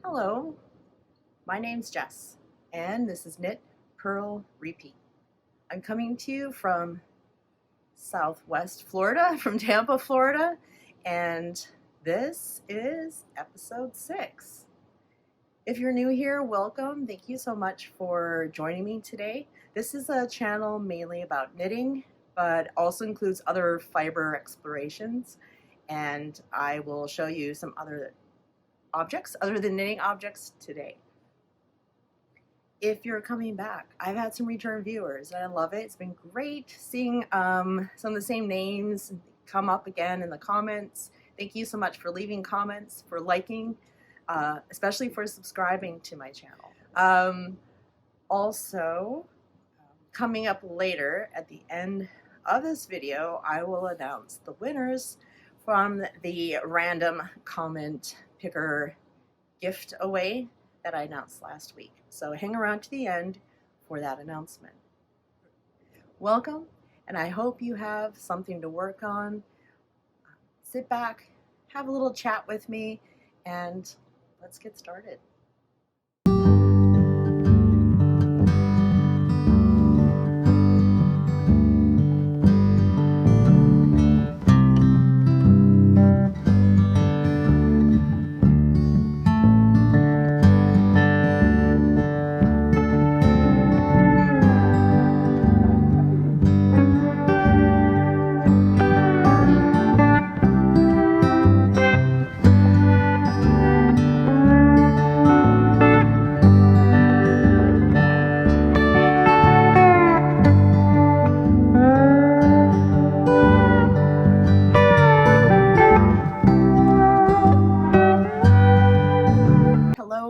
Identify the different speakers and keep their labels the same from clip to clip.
Speaker 1: Hello, my name's Jess, and this is Knit.Purl.Repeat. I'm coming to you from Southwest Florida, from Tampa, Florida, and this is episode 6. If you're new here, welcome. Thank you so much for joining me today. This is a channel mainly about knitting, but also includes other fiber explorations, and I will show you some other objects other than knitting objects today. If you're coming back, I've had some return viewers and I love it. It's been great seeing some of the same names come up again in the comments. Thank you so much for leaving comments, for liking, especially for subscribing to my channel. Also, coming up later at the end of this video, I will announce the winners from the random comment picker gift away that I announced last week. So hang around to the end for that announcement. Welcome, and I hope you have something to work on. Sit back, have a little chat with me, and let's get started.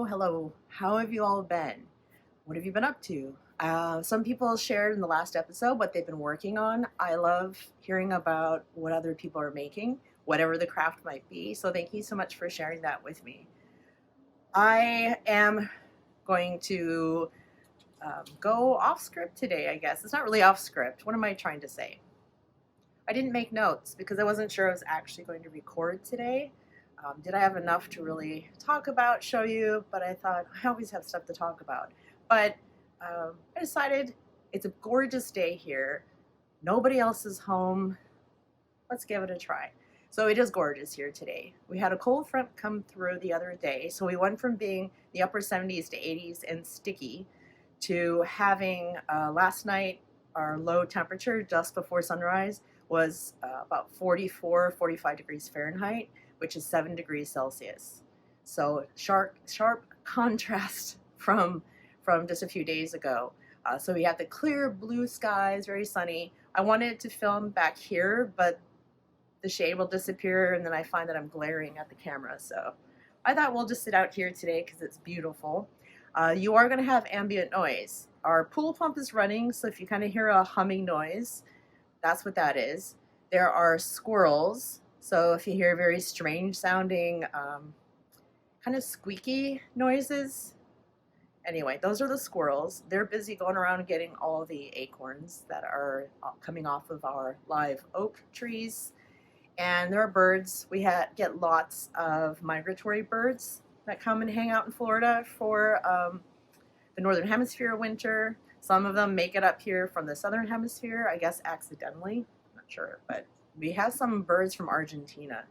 Speaker 1: Hello. How have you all been? What have you been up to? Some people shared in the last episode what they've been working on. I love hearing about what other people are making, whatever the craft might be. So thank you so much for sharing that with me. I am going to go off script today, I guess. It's not really off script. What am I trying to say? I didn't make notes because I wasn't sure I was actually going to record today. Did I have enough to really talk about, show you? But I thought I always have stuff to talk about. But I decided it's a gorgeous day here. Nobody else is home. Let's give it a try. So it is gorgeous here today. We had a cold front come through the other day. So we went from being the upper 70s to 80s and sticky to having last night our low temperature just before sunrise was about 44, 45 degrees Fahrenheit, which is 7 degrees Celsius. So sharp contrast from just a few days ago. So we have the clear blue skies, very sunny. I wanted to film back here, but the shade will disappear and then I find that I'm glaring at the camera. So I thought we'll just sit out here today because it's beautiful. You are going to have ambient noise. Our pool pump is running, so if you kind of hear a humming noise, that's what that is. There are squirrels. So if you hear very strange sounding, kind of squeaky noises, anyway, those are the squirrels. They're busy going around getting all the acorns that are coming off of our live oak trees. And there are birds. We get lots of migratory birds that come and hang out in Florida for the Northern Hemisphere winter. Some of them make it up here from the Southern Hemisphere, I guess accidentally, I'm not sure, but we have some birds from Argentina.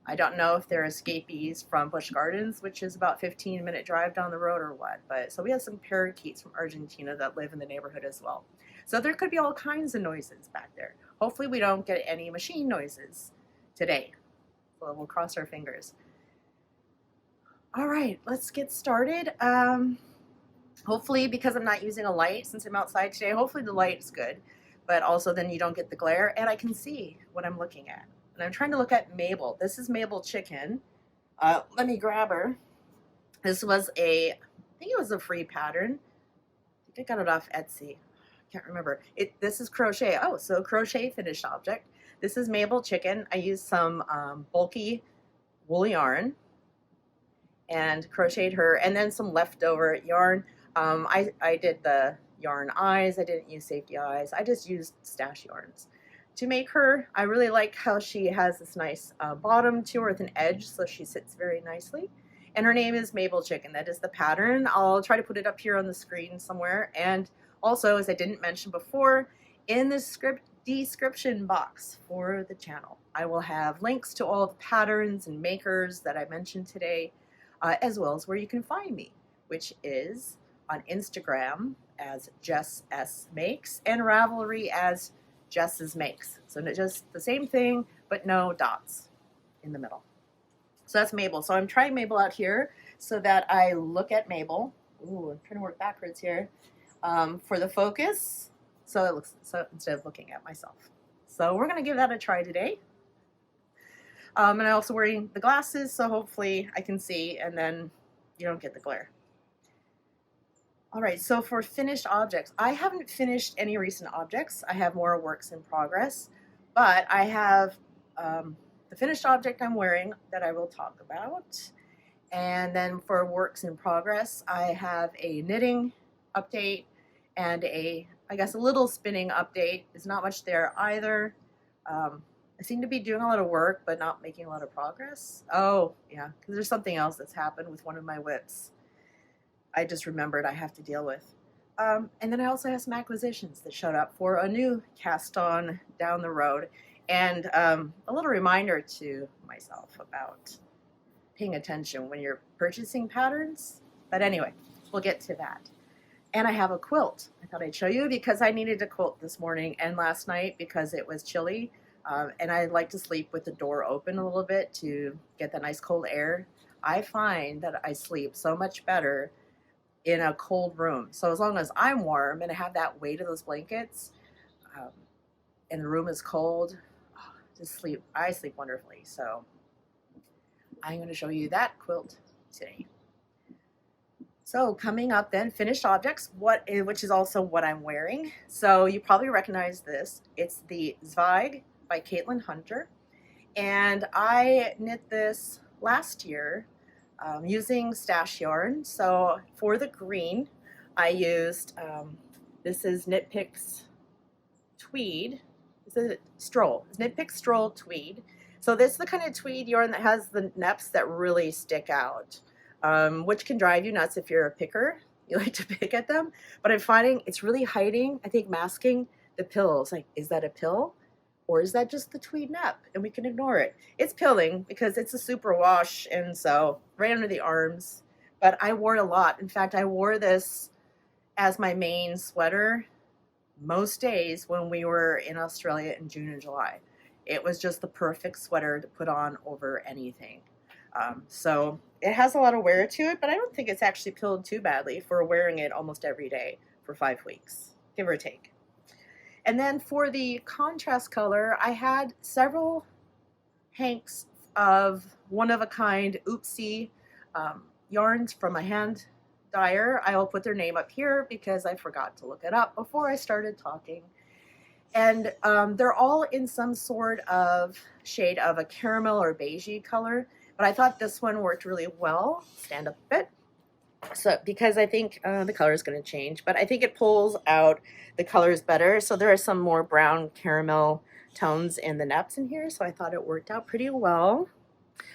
Speaker 1: I don't know if they're escapees from Busch Gardens, which is about 15-minute drive down the road or what, but so we have some parakeets from Argentina that live in the neighborhood as well. So there could be all kinds of noises back there. Hopefully we don't get any machine noises today. So we'll cross our fingers. All right, let's get started. Hopefully, because I'm not using a light since I'm outside today, hopefully the light is good. But also then you don't get the glare and I can see what I'm looking at. And I'm trying to look at Mabel. This is Mabel Chicken. Let me grab her. This was I think it was a free pattern. I think I got it off Etsy. Can't remember. This is crochet. Oh, so crochet finished object. This is Mabel Chicken. I used some bulky wool yarn and crocheted her, and then some leftover yarn. I did the yarn eyes. I didn't use safety eyes. I just used stash yarns to make her. I really like how she has this nice bottom to her with an edge, so she sits very nicely. and her name is Mabel Chicken. That is the pattern. I'll try to put it up here on the screen somewhere. And also, as I didn't mention before, in the description box for the channel, I will have links to all the patterns and makers that I mentioned today, as well as where you can find me, which is on Instagram as Jess S Makes and Ravelry as Jess's Makes. So just the same thing, but no dots in the middle. So that's Mabel. So I'm trying Mabel out here so that I look at Mabel. Ooh, I'm trying to work backwards here for the focus. So it looks, so instead of looking at myself. So we're going to give that a try today. And I'm also wearing the glasses, so hopefully I can see and then you don't get the glare. All right, so for finished objects, I haven't finished any recent objects. I have more works in progress, but I have the finished object I'm wearing that I will talk about. And then for works in progress, I have a knitting update and I guess a little spinning update. There's not much there either. I seem to be doing a lot of work, but not making a lot of progress. Oh, yeah, because there's something else that's happened with one of my whips. I just remembered I have to deal with. And then I also have some acquisitions that showed up for a new cast on down the road. And a little reminder to myself about paying attention when you're purchasing patterns. But anyway, we'll get to that. And I have a quilt. I thought I'd show you because I needed a quilt this morning and last night because it was chilly. And I like to sleep with the door open a little bit to get the nice cold air. I find that I sleep so much better in a cold room. So as long as I'm warm and I have that weight of those blankets and the room is cold, I sleep wonderfully. So I'm going to show you that quilt today. So coming up then, finished objects, which is also what I'm wearing. So you probably recognize this. It's the Zweig by Caitlin Hunter. And I knit this last year using stash yarn. So for the green, I used, this is Knit.Purl.Repeat tweed. This is Stroll. It's Knit.Purl Stroll tweed. So this is the kind of tweed yarn that has the neps that really stick out, which can drive you nuts if you're a picker. You like to pick at them. But I'm finding it's really hiding, I think, masking the pills. Like, is that a pill? Or is that just the tweed nep? And we can ignore it. It's pilling because it's a super wash, and so right under the arms. But I wore it a lot. In fact, I wore this as my main sweater most days when we were in Australia in June and July. It was just the perfect sweater to put on over anything. So it has a lot of wear to it, but I don't think it's actually pilled too badly for wearing it almost every day for 5 weeks, give or take. And then for the contrast color, I had several hanks of one-of-a-kind oopsie yarns from a hand dyer. I will put their name up here because I forgot to look it up before I started talking. And they're all in some sort of shade of a caramel or beigey color, but I thought this one worked really well. Stand up a bit. So because I think the color is going to change, but I think it pulls out the colors better. So there are some more brown caramel tones in the neps in here, so I thought it worked out pretty well.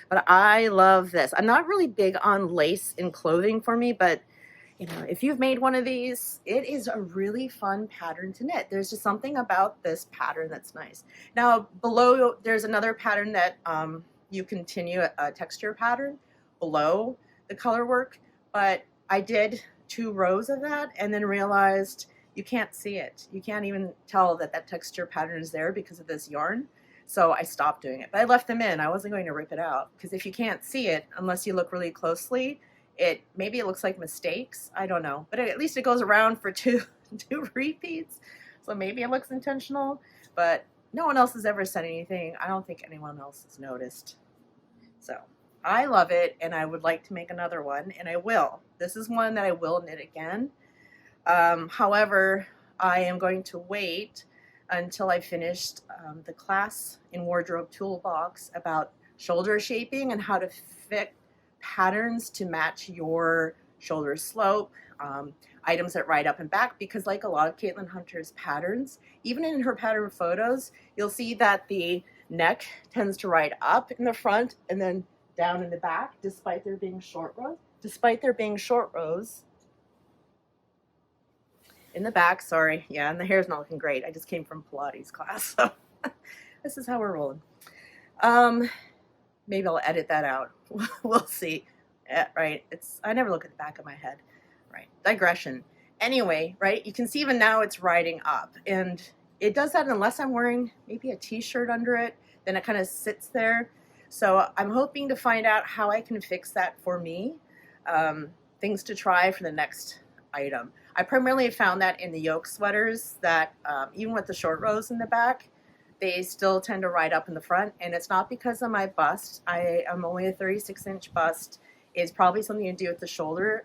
Speaker 1: But I love this. I'm not really big on lace in clothing for me, but you know, if you've made one of these, it is a really fun pattern to knit. There's just something about this pattern that's nice. Now below, there's another pattern that you continue a texture pattern below the color work. But I did 2 rows of that and then realized you can't see it. You can't even tell that that texture pattern is there because of this yarn. So I stopped doing it. But I left them in. I wasn't going to rip it out because if you can't see it, unless you look really closely, maybe it looks like mistakes. I don't know. But at least it goes around for two repeats. So maybe it looks intentional. But no one else has ever said anything. I don't think anyone else has noticed. So I love it, and I would like to make another one, and I will. This is one that I will knit again. However, I am going to wait until I finished the class in Wardrobe Toolbox about shoulder shaping and how to fit patterns to match your shoulder slope, items that ride up and back, because like a lot of Caitlin Hunter's patterns, even in her pattern photos, you'll see that the neck tends to ride up in the front and then down in the back, despite there being short rows. Despite there being short rows in the back, sorry. Yeah, and the hair's not looking great. I just came from Pilates class, so this is how we're rolling. Maybe I'll edit that out. We'll see. Right? I never look at the back of my head. Right? Digression. Anyway, right? You can see even now it's riding up, and it does that unless I'm wearing maybe a t-shirt under it. Then it kind of sits there. So I'm hoping to find out how I can fix that for me. Things to try for the next item. I primarily found that in the yoke sweaters that even with the short rows in the back, they still tend to ride up in the front, and it's not because of my bust. I am only a 36-inch bust. It's probably something to do with the shoulder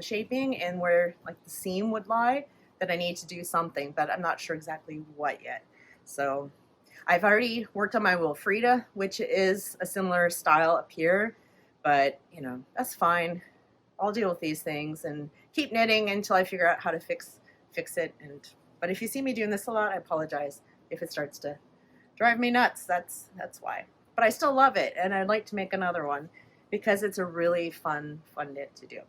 Speaker 1: shaping and where like the seam would lie that I need to do something, but I'm not sure exactly what yet. So I've already worked on my Wilfrida, which is a similar style up here, but you know, that's fine. I'll deal with these things and keep knitting until I figure out how to fix it. But if you see me doing this a lot, I apologize if it starts to drive me nuts. That's why. But I still love it, and I'd like to make another one because it's a really fun knit to do.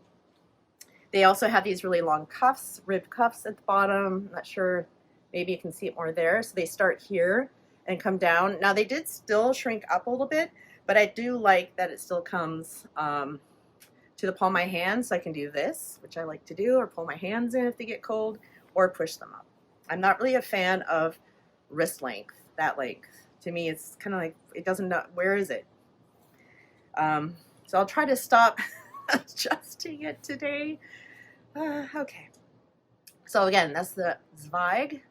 Speaker 1: They also have these really long cuffs, ribbed cuffs at the bottom. I'm not sure, maybe you can see it more there. So they start here and come down. Now they did still shrink up a little bit, but I do like that it still comes to the palm of my hand, so I can do this, which I like to do, or pull my hands in if they get cold, or push them up. I'm not really a fan of wrist length, that length. To me, it's kind of like, it doesn't know, where is it? So I'll try to stop adjusting it today. Okay. So again, that's the Zweig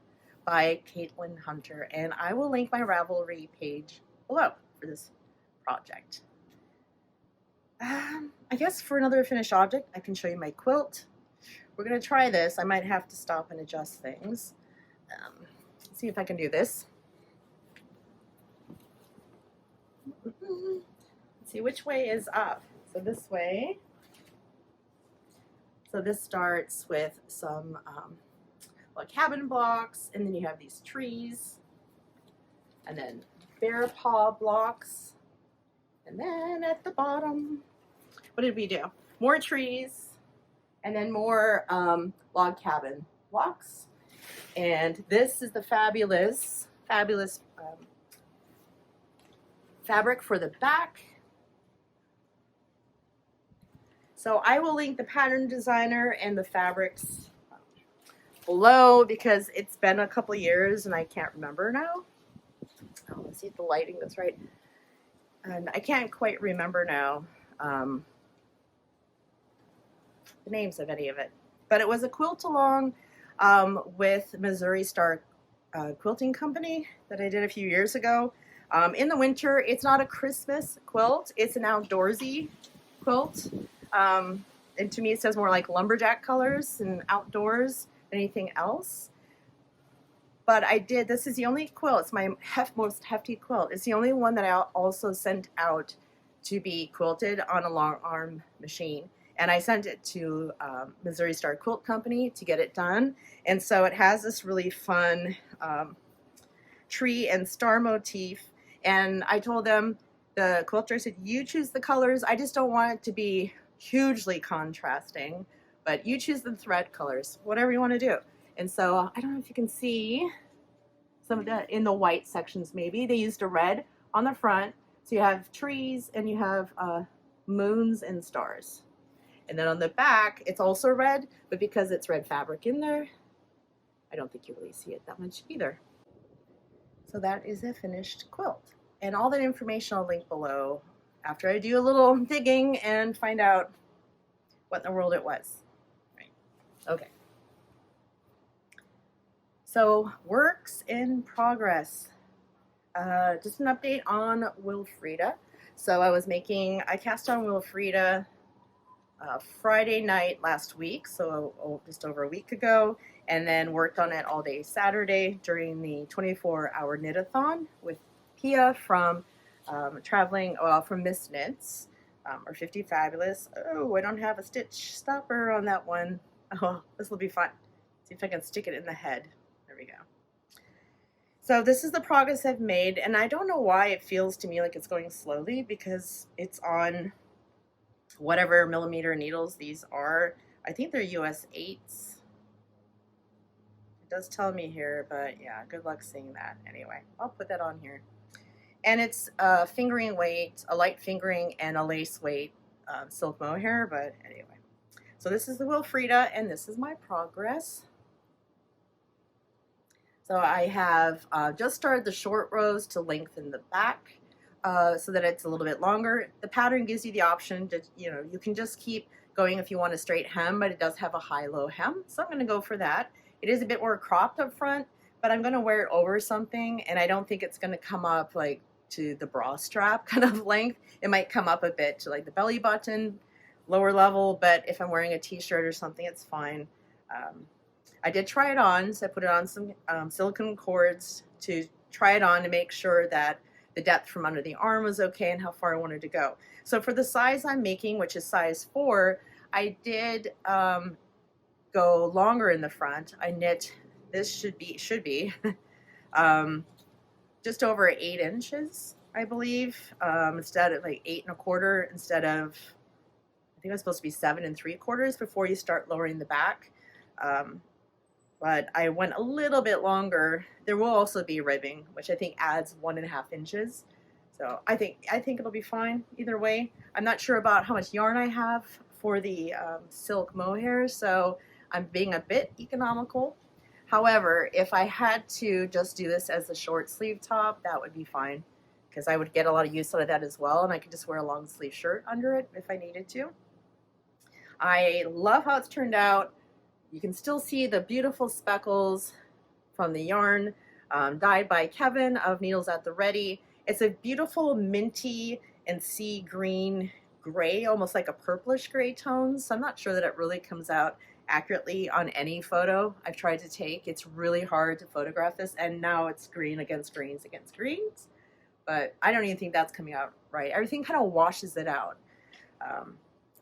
Speaker 1: by Caitlin Hunter, and I will link my Ravelry page below for this project. I guess for another finished object, I can show you my quilt. We're going to try this. I might have to stop and adjust things. Let's see if I can do this. Let's see, which way is up? So this way. So this starts with some cabin blocks, and then you have these trees, and then bear paw blocks, and then at the bottom, what did we do? More trees, and then more log cabin blocks. And this is the fabulous fabric for the back. So I will link the pattern designer and the fabrics below because it's been a couple years and I can't remember now. Oh, let's see if the lighting is right. And I can't quite remember now the names of any of it. But it was a quilt along with Missouri Star Quilting Company that I did a few years ago. In the winter, it's not a Christmas quilt. It's an outdoorsy quilt. And to me, it says more like lumberjack colors and outdoors than anything else. But I did, this is the only quilt, it's my most hefty quilt. It's the only one that I also sent out to be quilted on a long arm machine. And I sent it to Missouri Star Quilt Company to get it done. And so it has this really fun tree and star motif. And I told them, the quilter said, you choose the colors. I just don't want it to be hugely contrasting, but you choose the thread colors, whatever you want to do. And so I don't know if you can see some of that in the white sections maybe. They used a red on the front. So you have trees and you have moons and stars. And then on the back, it's also red, but because it's red fabric in there, I don't think you really see it that much either. So that is a finished quilt. And all that information I'll link below after I do a little digging and find out what in the world it was. Right. Okay. So works in progress. Just an update on Wilfrida. So I cast on Wilfrida Friday night last week, so just over a week ago, and then worked on it all day Saturday during the 24-hour knit-a-thon with Pia from from Miss Knits, or 50 Fabulous. Oh, I don't have a stitch stopper on that one. Oh, this will be fun. See if I can stick it in the head. There we go. So this is the progress I've made, and I don't know why it feels to me like it's going slowly, because it's on whatever millimeter needles these are. I think they're US 8s. It does tell me here, but yeah, good luck seeing that. Anyway, I'll put that on here. And it's a fingering weight, a light fingering, and a lace weight silk mohair, but anyway. So this is the Wilfrida, and this is my progress. So I have just started the short rows to lengthen the back so that it's a little bit longer. The pattern gives you the option to, you can just keep going if you want a straight hem, but it does have a high-low hem. So I'm going to go for that. It is a bit more cropped up front, but I'm going to wear it over something, and I don't think it's going to come up like to the bra strap kind of length. It might come up a bit to like the belly button, lower level, but if I'm wearing a t-shirt or something, it's fine. I did try it on, so I put it on some silicone cords to try it on to make sure that the depth from under the arm was okay and how far I wanted to go. So for the size I'm making, which is size 4, I did go longer in the front. I knit, this should be just over 8 inches, I believe, instead of like 8 1/4, instead of, I think it was supposed to be 7 3/4 before you start lowering the back. But I went a little bit longer. There will also be ribbing, which I think adds 1.5 inches. So I think it'll be fine either way. I'm not sure about how much yarn I have for the silk mohair, so I'm being a bit economical. However, if I had to just do this as a short sleeve top, that would be fine, because I would get a lot of use out of that as well, and I could just wear a long sleeve shirt under it if I needed to. I love how it's turned out. You can still see the beautiful speckles from the yarn, dyed by Kevin of Needles at the Ready. It's a beautiful minty and sea green gray, almost like a purplish gray tone. So I'm not sure that it really comes out accurately on any photo I've tried to take. It's really hard to photograph this, and now it's green against greens against greens. But I don't even think that's coming out right. Everything kind of washes it out.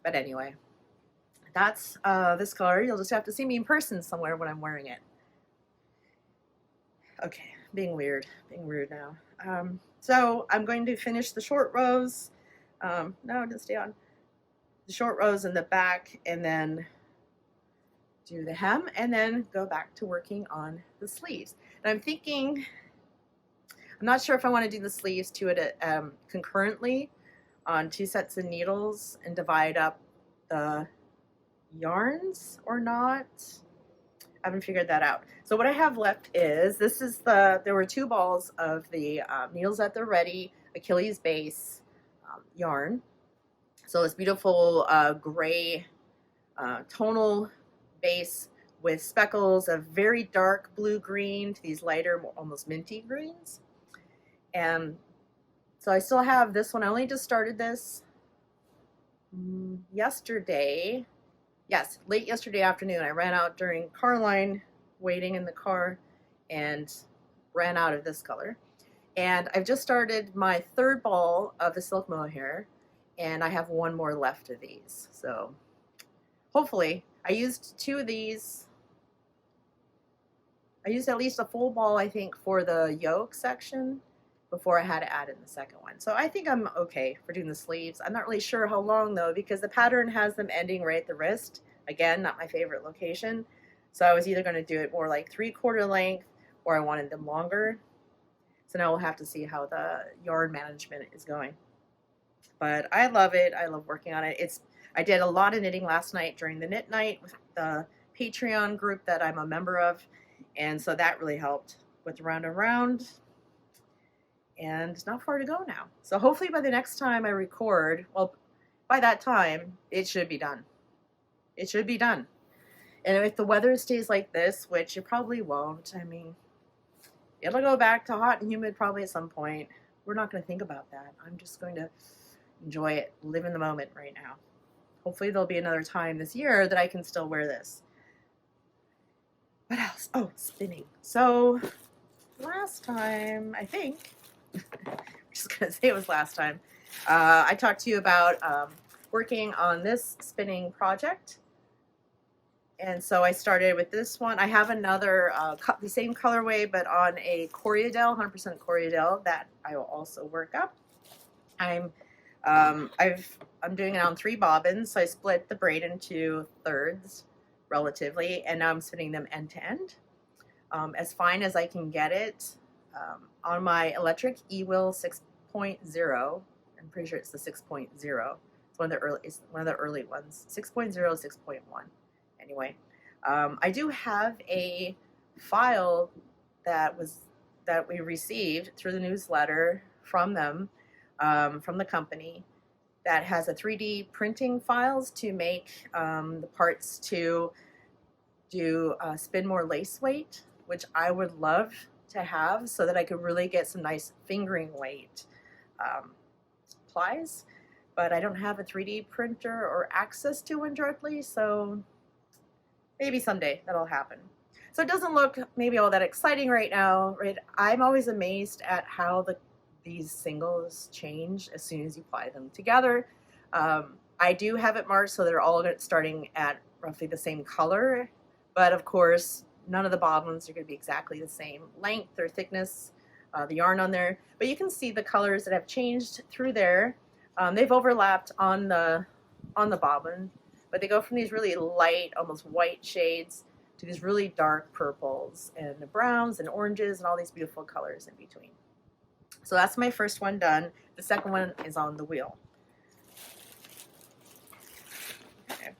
Speaker 1: But anyway. That's this color. You'll just have to see me in person somewhere when I'm wearing it. Okay, being weird now. So I'm going to finish the short rows. No, it didn't stay on. The short rows in the back, and then do the hem, and then go back to working on the sleeves. And I'm thinking, I'm not sure if I want to do the sleeves to it concurrently on 2 sets of needles and divide up the yarns or not. I haven't figured that out. So what I have left is, there were 2 balls of the Needles at the Ready Achilles base yarn. So this beautiful gray tonal base with speckles of very dark blue green to these lighter, almost minty greens. And so I still have this one. I only just started this yesterday. Yes, late yesterday afternoon. I ran out during car line, waiting in the car, and ran out of this color. And I've just started my 3rd ball of the silk mohair, and I have 1 more left of these. So hopefully, I used 2 of these. I used at least a full ball, I think, for the yoke section before I had to add in the second one. So I think I'm okay for doing the sleeves. I'm not really sure how long though, because the pattern has them ending right at the wrist. Again, not my favorite location. So I was either going to do it more like 3/4 length, or I wanted them longer. So now we'll have to see how the yarn management is going. But I love it. I love working on it. I did a lot of knitting last night during the knit night with the Patreon group that I'm a member of. And so that really helped with Round and Round. And not far to go now. So hopefully by the next time I record, well, by that time, it should be done. It should be done. And if the weather stays like this, which it probably won't, I mean, it'll go back to hot and humid probably at some point. We're not going to think about that. I'm just going to enjoy it, live in the moment right now. Hopefully there'll be another time this year that I can still wear this. What else? Oh, spinning. So last time, I think, I'm just going to say it was last time, I talked to you about working on this spinning project. And so I started with this one. I have another, the same colorway, but on a Coriadel, 100% Coriadel, that I will also work up. I'm doing it on 3 bobbins, so I split the braid into thirds relatively, and now I'm spinning them end to end, as fine as I can get it. On my electric e-wheel 6.0, I'm pretty sure it's the 6.0. It's one of the early ones. 6.0, 6.1. Anyway, I do have a file that we received through the newsletter from them, from the company, that has a 3D printing files to make the parts to do spin more lace weight, which I would love to have so that I could really get some nice fingering weight plies. But I don't have a 3D printer or access to one directly, so maybe someday that'll happen. So it doesn't look maybe all that exciting right now, right? I'm always amazed at how these singles change as soon as you apply them together. I do have it marked so they're all starting at roughly the same color, but of course none of the bobbins are going to be exactly the same length or thickness, the yarn on there. But you can see the colors that have changed through there. They've overlapped on the bobbin, but they go from these really light, almost white shades to these really dark purples and browns and oranges and all these beautiful colors in between. So that's my first one done. The second one is on the wheel. Okay.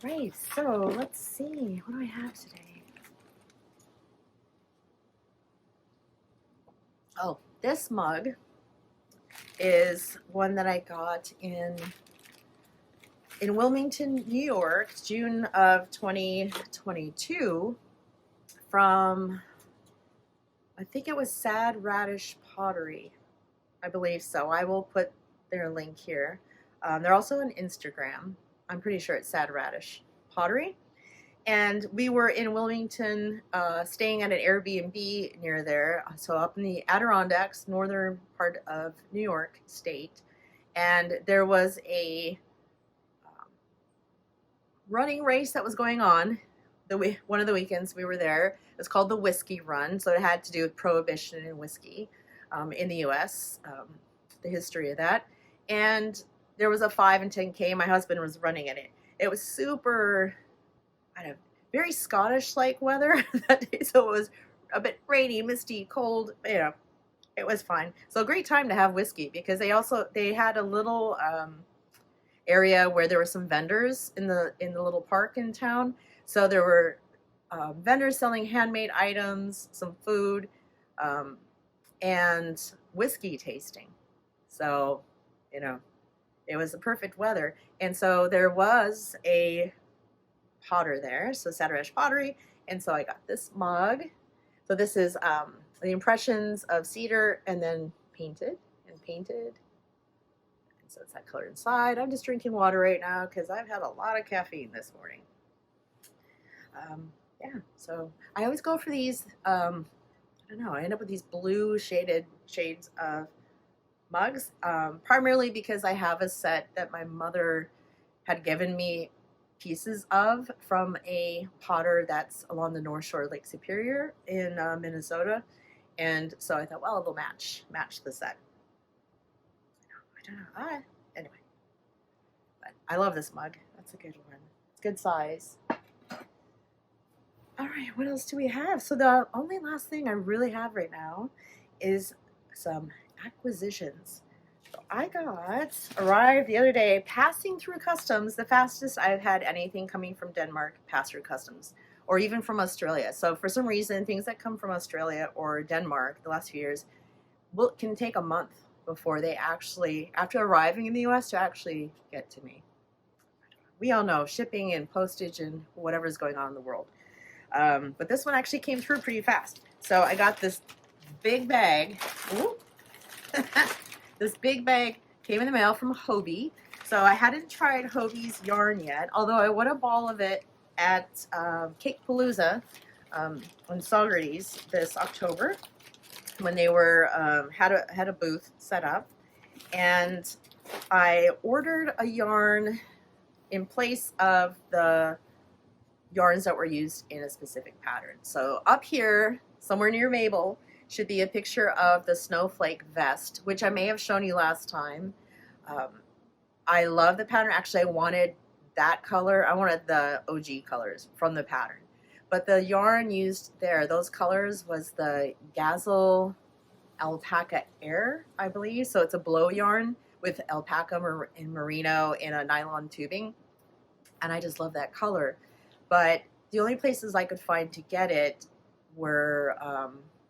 Speaker 1: Right, so let's see. What do I have today? Oh, this mug is one that I got in Wilmington, New York, June of 2022 from, I think it was Sad Radish Pottery. I believe so. I will put their link here. They're also on Instagram. I'm pretty sure it's Sad Radish Pottery. And we were in Wilmington, staying at an Airbnb near there, so up in the Adirondacks, northern part of New York State. And there was a running race that was going on one of the weekends we were there. It was called the Whiskey Run, so it had to do with prohibition and whiskey in the U.S., the history of that. And there was a 5 and 10K. My husband was running in it. It was super, I don't know, very Scottish-like weather that day, so it was a bit rainy, misty, cold. You know, it was fine. So a great time to have whiskey, because they had a little area where there were some vendors in the little park in town. So there were vendors selling handmade items, some food, and whiskey tasting. So, you know, it was the perfect weather. And so there was a potter there, so Sad Radish Pottery, and so I got this mug. So this is the impressions of cedar and then painted. And so it's that color inside. I'm just drinking water right now because I've had a lot of caffeine this morning. Yeah, so I always go for these, I don't know, I end up with these blue shades of mugs, primarily because I have a set that my mother had given me pieces of from a potter that's along the North Shore of Lake Superior in Minnesota. And so I thought, well, it'll match the set. I don't know. Anyway, but I love this mug. That's a good one. It's good size. All right, what else do we have? So the only last thing I really have right now is some acquisitions. So I arrived the other day, passing through customs, the fastest I've had anything coming from Denmark pass through customs, or even from Australia. So for some reason, things that come from Australia or Denmark the last few years can take a month before they actually, after arriving in the US, to actually get to me. We all know shipping and postage and whatever's going on in the world. But this one actually came through pretty fast. So I got this big bag. This big bag came in the mail from Hobbii. So I hadn't tried Hobbie's yarn yet, although I won a ball of it at Cake Palooza on Saugerties this October when they were had a booth set up, and I ordered a yarn in place of the yarns that were used in a specific pattern. So up here, somewhere near Mabel, should be a picture of the snowflake vest, which I may have shown you last time. I love the pattern. Actually, I wanted that color. I wanted the OG colors from the pattern. But the yarn used there, those colors, was the Gazelle Alpaca Air, I believe. So it's a blow yarn with alpaca and merino in a nylon tubing. And I just love that color. But the only places I could find to get it were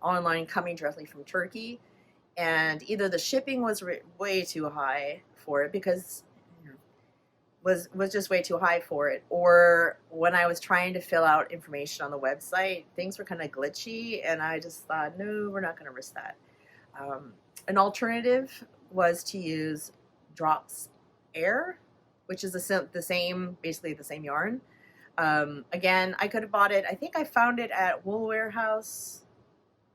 Speaker 1: online, coming directly from Turkey. And either the shipping was way too high for it, because was just way too high for it, or when I was trying to fill out information on the website, things were kind of glitchy, and I just thought, no, we're not going to risk that. An alternative was to use Drops Air, which is the same, basically the same yarn. Again, I could have bought it. I think I found it at Wool Warehouse,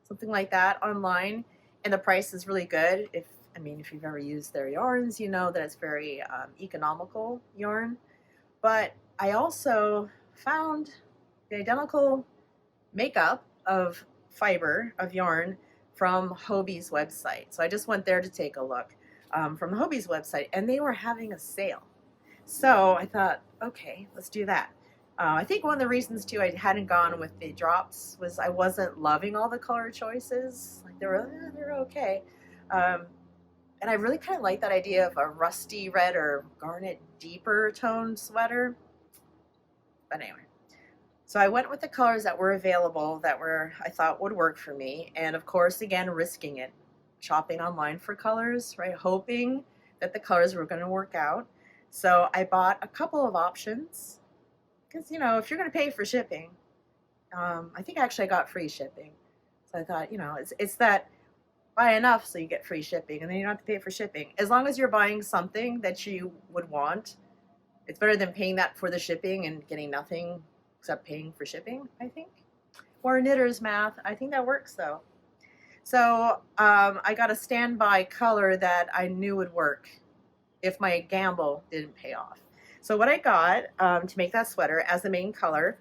Speaker 1: something like that, online, and the price is really good. If you've ever used their yarns, you know that it's very economical yarn. But I also found the identical makeup of fiber of yarn from Hobbie's website. So I just went there to take a look from the Hobbie's website, and they were having a sale. So I thought, okay, let's do that. I think one of the reasons too I hadn't gone with the drops was I wasn't loving all the color choices. Like they're okay. And I really kind of like that idea of a rusty red or garnet deeper toned sweater. But anyway, so I went with the colors that were available that I thought would work for me. And of course, again, risking it, shopping online for colors, right? Hoping that the colors were going to work out. So I bought a couple of options because, if you're going to pay for shipping, I think actually I got free shipping. So I thought, it's that buy enough so you get free shipping, and then you don't have to pay for shipping. As long as you're buying something that you would want, it's better than paying that for the shipping and getting nothing except paying for shipping, I think. Or knitter's math. I think that works though. So I got a standby color that I knew would work if my gamble didn't pay off. So what I got to make that sweater as the main color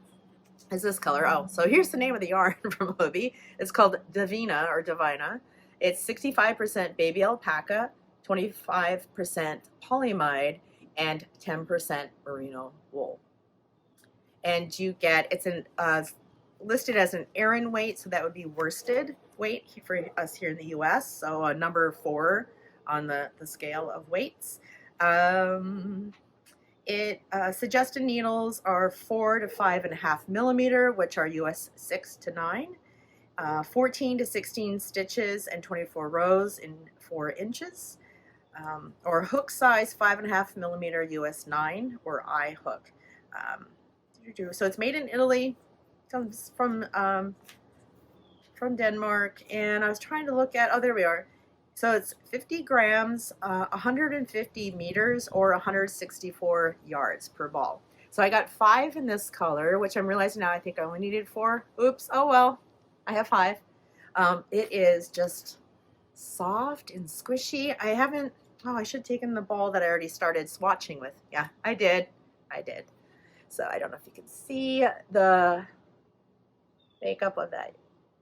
Speaker 1: is this color. Oh, so here's the name of the yarn from Hobbii. It's called Divina or Divina. It's 65% baby alpaca, 25% polyamide, and 10% merino wool. And it's listed as an Aran weight, so that would be worsted weight for us here in the U.S. So number 4 on the scale of weights. Suggested needles are 4 to 5.5 millimeter, which are US 6 to 9. 14 to 16 stitches and 24 rows in 4 inches, or hook size 5.5 millimeter US 9 or I hook. So it's made in Italy, comes from Denmark, and I was trying to look at, oh, there we are. So it's 50 grams, 150 meters, or 164 yards per ball. So I got 5 in this color, which I'm realizing now I think I only needed 4. Oops, oh well. I have 5. It is just soft and squishy. I should have taken the ball that I already started swatching with. Yeah, I did. So I don't know if you can see the makeup of that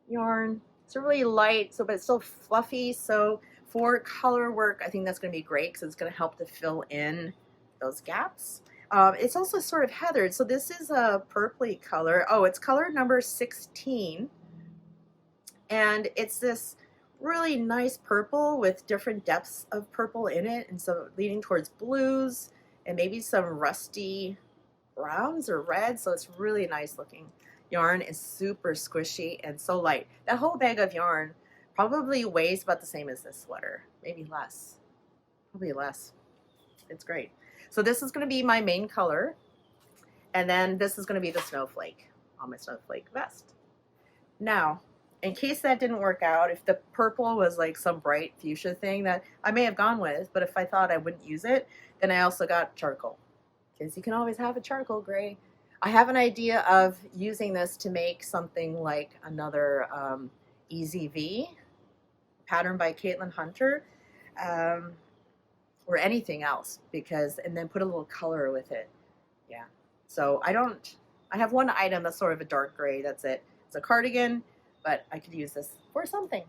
Speaker 1: yarn. It's really light, but it's still fluffy. So for color work, I think that's going to be great because it's going to help to fill in those gaps. It's also sort of heathered. So this is a purpley color. Oh, it's color number 16. And it's this really nice purple with different depths of purple in it, and so leaning towards blues and maybe some rusty browns or reds. So it's really nice looking. Yarn is super squishy and so light. That whole bag of yarn probably weighs about the same as this sweater, maybe less. Probably less. It's great. So this is going to be my main color, and then this is going to be the snowflake on my snowflake vest. Now, in case that didn't work out, if the purple was like some bright fuchsia thing that I may have gone with, but if I thought I wouldn't use it, then I also got charcoal, because you can always have a charcoal gray. I have an idea of using this to make something like another Easy V pattern by Caitlin Hunter, or anything else, and then put a little color with it. Yeah. So I don't I have one item that's sort of a dark gray. That's it. It's a cardigan, but I could use this for something.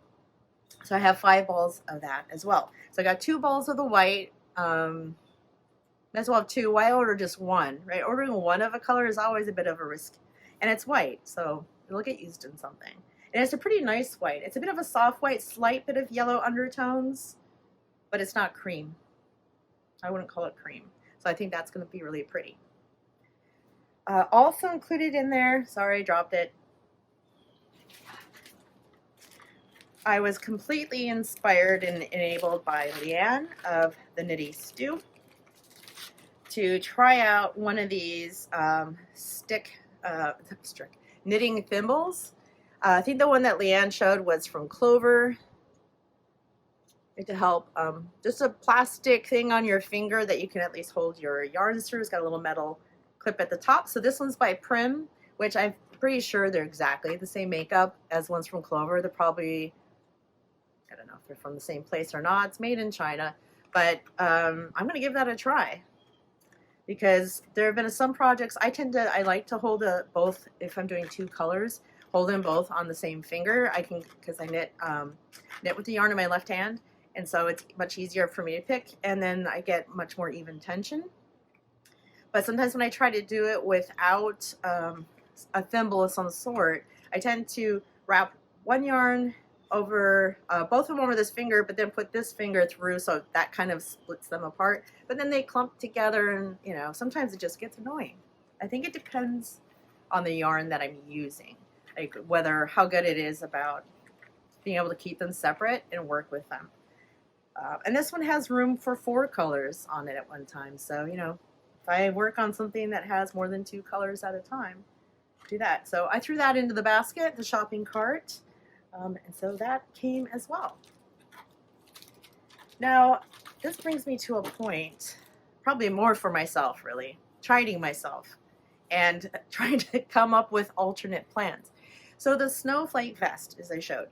Speaker 1: So I have 5 balls of that as well. So I got 2 balls of the white. Might as well have 2. Why order just 1, right? Ordering 1 of a color is always a bit of a risk. And it's white, so it'll get used in something. And it's a pretty nice white. It's a bit of a soft white, slight bit of yellow undertones, but it's not cream. I wouldn't call it cream. So I think that's going to be really pretty. Also included in there, sorry, I dropped it. I was completely inspired and enabled by Leanne of the Knitty Stew to try out one of these knitting thimbles. I think the one that Leanne showed was from Clover. To help, just a plastic thing on your finger that you can at least hold your yarns through. It's got a little metal clip at the top. So this one's by Prim, which I'm pretty sure they're exactly the same makeup as ones from Clover. They're probably, I don't know if they're from the same place or not. It's made in China, but I'm going to give that a try. Because there have been some projects I like to hold both, if I'm doing 2 colors, hold them both on the same finger. I can, because I knit with the yarn in my left hand, and so it's much easier for me to pick, and then I get much more even tension. But sometimes when I try to do it without a thimble of some sort, I tend to wrap one yarn over both of them over this finger, but then put this finger through, so that kind of splits them apart. But then they clump together, and you know, sometimes it just gets annoying. I think it depends on the yarn that I'm using, like how good it is about being able to keep them separate and work with them. And this one has room for 4 colors on it at one time, so you know, if I work on something that has more than 2 colors at a time, do that. So I threw that into the basket, the shopping cart. And so that came as well. Now, this brings me to a point, probably more for myself, really, chiding myself and trying to come up with alternate plans. So the snowflake vest, as I showed,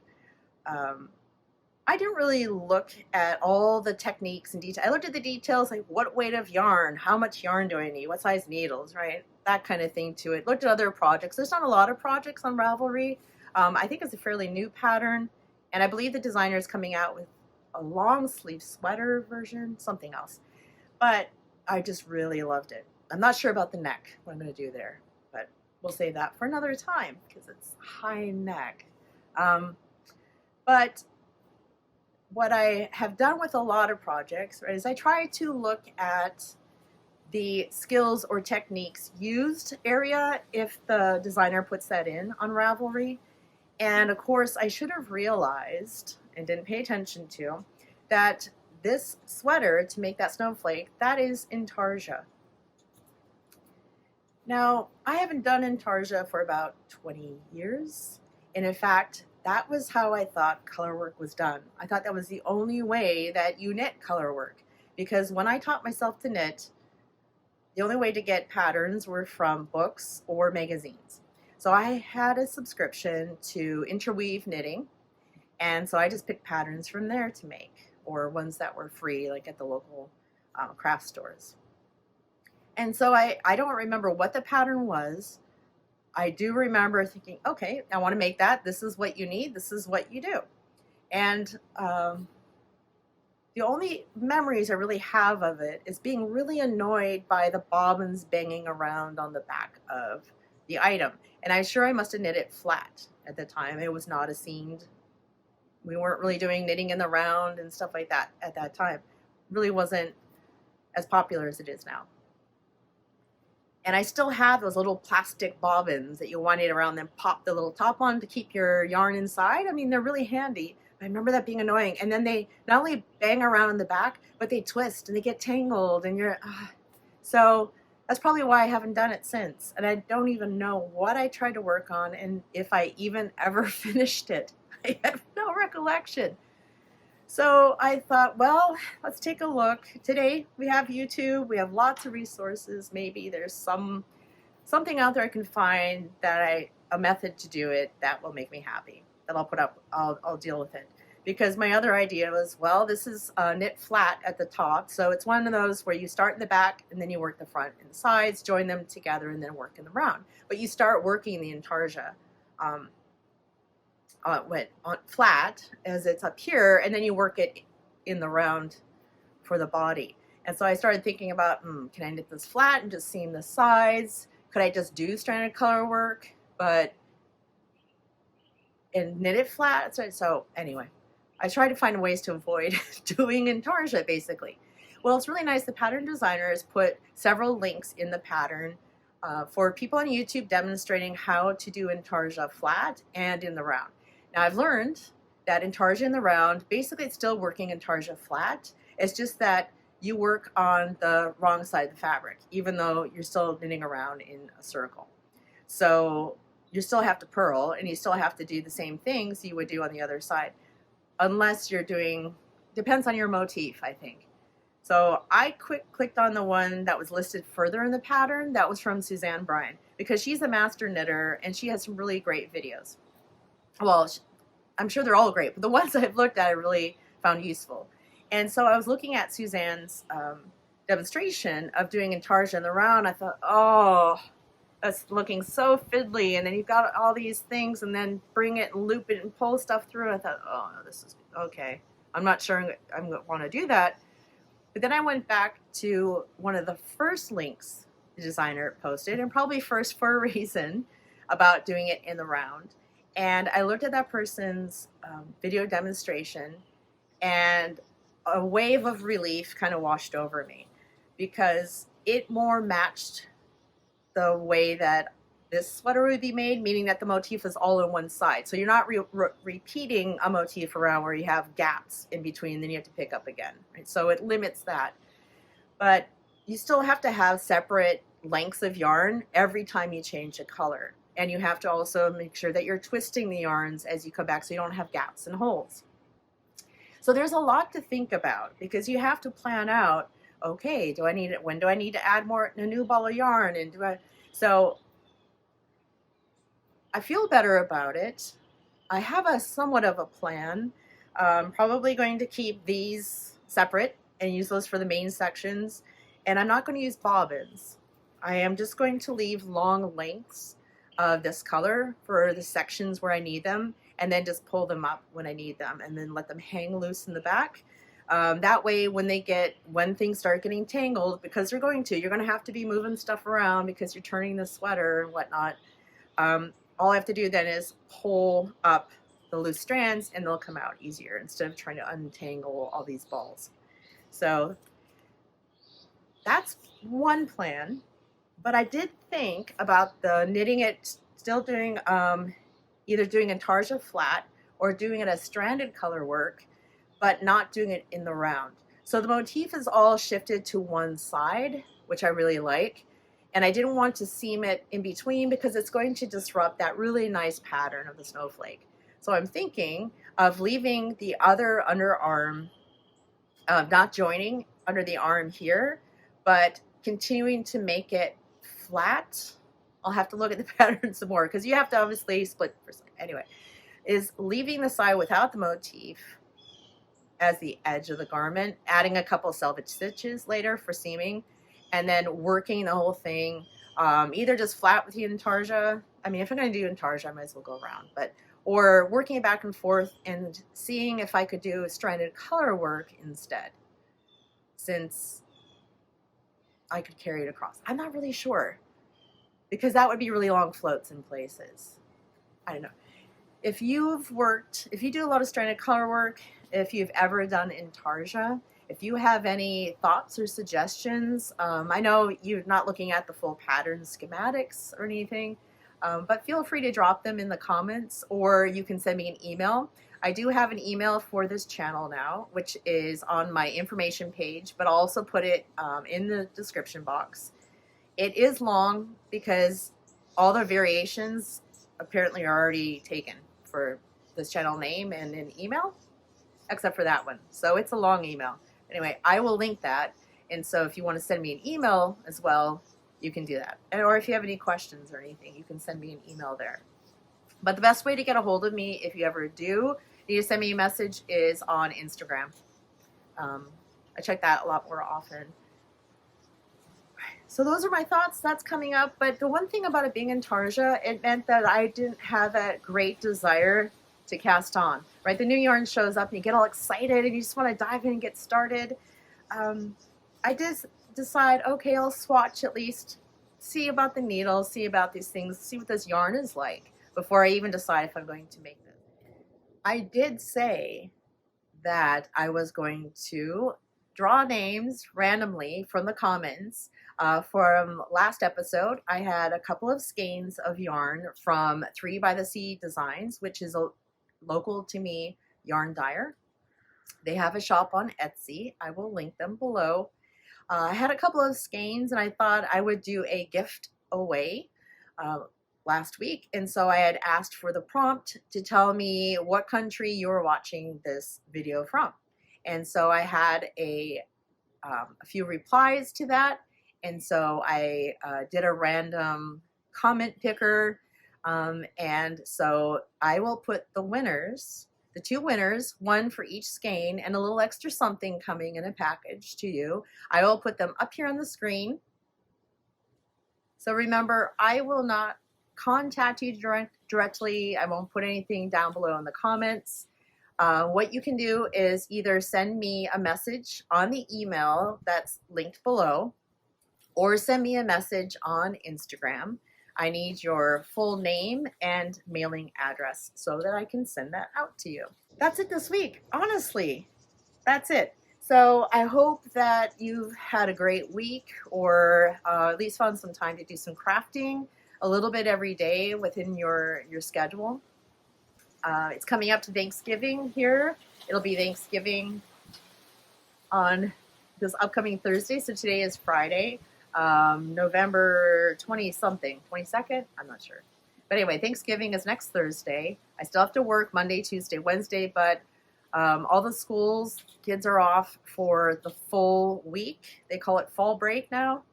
Speaker 1: I didn't really look at all the techniques and detail. I looked at the details, like what weight of yarn, how much yarn do I need, what size needles, right? That kind of thing to it. Looked at other projects. There's not a lot of projects on Ravelry. I think it's a fairly new pattern, and I believe the designer is coming out with a long sleeve sweater version, something else. But I just really loved it. I'm not sure about the neck, what I'm going to do there, but we'll save that for another time because it's high neck. But what I have done with a lot of projects, right, is I try to look at the skills or techniques used area if the designer puts that in on Ravelry. And of course, I should have realized and didn't pay attention to that this sweater, to make that snowflake, that is intarsia. Now, I haven't done intarsia for about 20 years. And in fact, that was how I thought color work was done. I thought that was the only way that you knit color work. Because when I taught myself to knit, the only way to get patterns were from books or magazines. So I had a subscription to Interweave Knitting, and so I just picked patterns from there to make, or ones that were free, like at the local craft stores. And so I don't remember what the pattern was. I do remember thinking, okay, I want to make that. This is what you need. This is what you do. And the only memories I really have of it is being really annoyed by the bobbins banging around on the back of the item. And I'm sure I must have knit it flat at the time. It was not a seamed. We weren't really doing knitting in the round and stuff like that at that time. It really wasn't as popular as it is now. And I still have those little plastic bobbins that you wind it around, then pop the little top on to keep your yarn inside. I mean, they're really handy. I remember that being annoying. And then they not only bang around in the back, but they twist and they get tangled. And so that's probably why I haven't done it since. And I don't even know what I tried to work on and if I even ever finished it. I have no recollection. So I thought, well, let's take a look. Today we have YouTube. We have lots of resources. Maybe there's something out there I can find that a method to do it that will make me happy. That I'll put up. I'll deal with it. because my other idea was, well, this is knit flat at the top, so it's one of those where you start in the back and then you work the front and the sides, join them together, and then work in the round. But you start working the intarsia on flat as it's up here, and then you work it in the round for the body. And so I started thinking about, can I knit this flat and just seam the sides? Could I just do stranded color work, but and knit it flat? So anyway, I tried to find ways to avoid doing intarsia, basically. Well, it's really nice. The pattern designer has put several links in the pattern for people on YouTube demonstrating how to do intarsia flat and in the round. Now, I've learned that intarsia in the round, basically it's still working intarsia flat. It's just that you work on the wrong side of the fabric, even though you're still knitting around in a circle. So you still have to purl, and you still have to do the same things you would do on the other side, unless you're doing, depends on your motif, I think. So I clicked on the one that was listed further in the pattern. That was from Suzanne Bryan, because she's a master knitter and she has some really great videos. Well, I'm sure they're all great, but the ones I've looked at I really found useful. And so I was looking at Suzanne's demonstration of doing intarsia in the round. I thought, oh, that's looking so fiddly, and then you've got all these things, and then bring it and loop it and pull stuff through. I thought, oh no, this is okay. I'm not sure I'm going to want to do that. But then I went back to one of the first links the designer posted, and probably first for a reason, about doing it in the round. And I looked at that person's video demonstration, and a wave of relief kind of washed over me, because it more matched the way that this sweater would be made, meaning that the motif is all on one side. So you're not repeating a motif around where you have gaps in between, then you have to pick up again, right? So it limits that. But you still have to have separate lengths of yarn every time you change a color. And you have to also make sure that you're twisting the yarns as you come back so you don't have gaps and holes. So there's a lot to think about, because you have to plan out, okay, when do I need to add a new ball of yarn? And so I feel better about it. I have somewhat of a plan. Probably going to keep these separate and use those for the main sections. And I'm not going to use bobbins. I am just going to leave long lengths of this color for the sections where I need them, and then just pull them up when I need them, and then let them hang loose in the back. That way, when things start getting tangled, because you're going to have to be moving stuff around because you're turning the sweater and whatnot. All I have to do then is pull up the loose strands, and they'll come out easier instead of trying to untangle all these balls. So that's one plan. But I did think about the knitting it, still doing either doing intarsia flat or doing it as stranded color work, but not doing it in the round. So the motif is all shifted to one side, which I really like. And I didn't want to seam it in between because it's going to disrupt that really nice pattern of the snowflake. So I'm thinking of leaving the other underarm, not joining under the arm here, but continuing to make it flat. I'll have to look at the pattern some more, because you have to obviously split. Anyway, is leaving the side without the motif as the edge of the garment, adding a couple selvage stitches later for seaming, and then working the whole thing either just flat with the intarsia. I mean, if I'm going to do intarsia, I might as well go around, or working it back and forth and seeing if I could do stranded color work instead, since I could carry it across. I'm not really sure, because that would be really long floats in places. I don't know. If you do a lot of stranded color work, if you've ever done intarsia, if you have any thoughts or suggestions, I know you're not looking at the full pattern schematics or anything, but feel free to drop them in the comments, or you can send me an email. I do have an email for this channel now, which is on my information page, but I'll also put it in the description box. It is long because all the variations apparently are already taken for this channel name and an email, except for that one. So it's a long email. Anyway, I will link that. And so if you want to send me an email as well, you can do that. Or if you have any questions or anything, you can send me an email there. But the best way to get a hold of me, if you ever do, need to send me a message is on Instagram. I check that a lot more often. So those are my thoughts. That's coming up. But the one thing about it being in Tarja, it meant that I didn't have that great desire to cast on, right? The new yarn shows up and you get all excited and you just want to dive in and get started. I just decide, okay, I'll swatch at least, see about the needle, see about these things, see what this yarn is like before I even decide if I'm going to make this. I did say that I was going to draw names randomly from the comments. From last episode, I had a couple of skeins of yarn from 3 by the Sea Designs, which is a local to me yarn dyer. They have a shop on Etsy. I will link them below. I had a couple of skeins and I thought I would do a gift away last week. And so I had asked for the prompt to tell me what country you were watching this video from. And so I had a few replies to that. And so I did a random comment picker. And so I will put the winners, the 2 winners, one for each skein and a little extra something coming in a package to you. I will put them up here on the screen. So remember, I will not contact you directly. I won't put anything down below in the comments. What you can do is either send me a message on the email that's linked below, or send me a message on Instagram. I need your full name and mailing address so that I can send that out to you. That's it this week. Honestly, that's it. So I hope that you've had a great week, or at least found some time to do some crafting a little bit every day within your schedule. It's coming up to Thanksgiving here. It'll be Thanksgiving on this upcoming Thursday. So today is Friday, November 20-something, 22nd? I'm not sure. But anyway, Thanksgiving is next Thursday. I still have to work Monday, Tuesday, Wednesday, but all the schools, kids are off for the full week. They call it fall break now.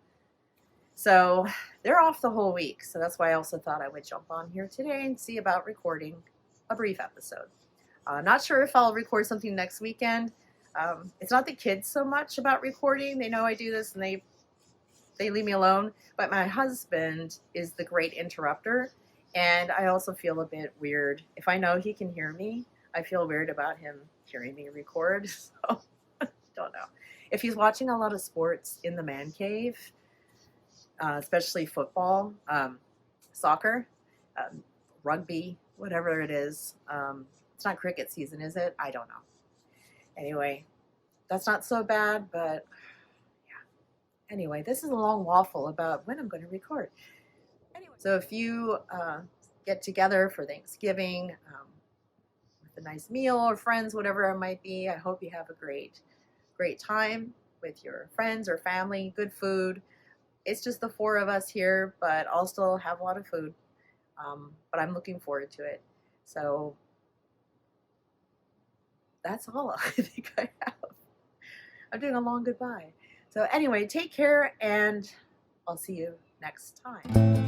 Speaker 1: So they're off the whole week. So that's why I also thought I would jump on here today and see about recording a brief episode. Not sure if I'll record something next weekend. It's not the kids so much about recording. They know I do this and they leave me alone. But my husband is the great interrupter. And I also feel a bit weird. If I know he can hear me, I feel weird about him hearing me record. So, don't know. If he's watching a lot of sports in the man cave, especially football, soccer, rugby, whatever it is. It's not cricket season, is it? I don't know. Anyway, that's not so bad, but yeah. Anyway, this is a long waffle about when I'm going to record. Anyway, so if you get together for Thanksgiving with a nice meal or friends, whatever it might be, I hope you have a great time with your friends or family, good food. It's just the 4 of us here, but I'll still have a lot of food. But I'm looking forward to it. So that's all I think I have. I'm doing a long goodbye. So anyway, take care, and I'll see you next time.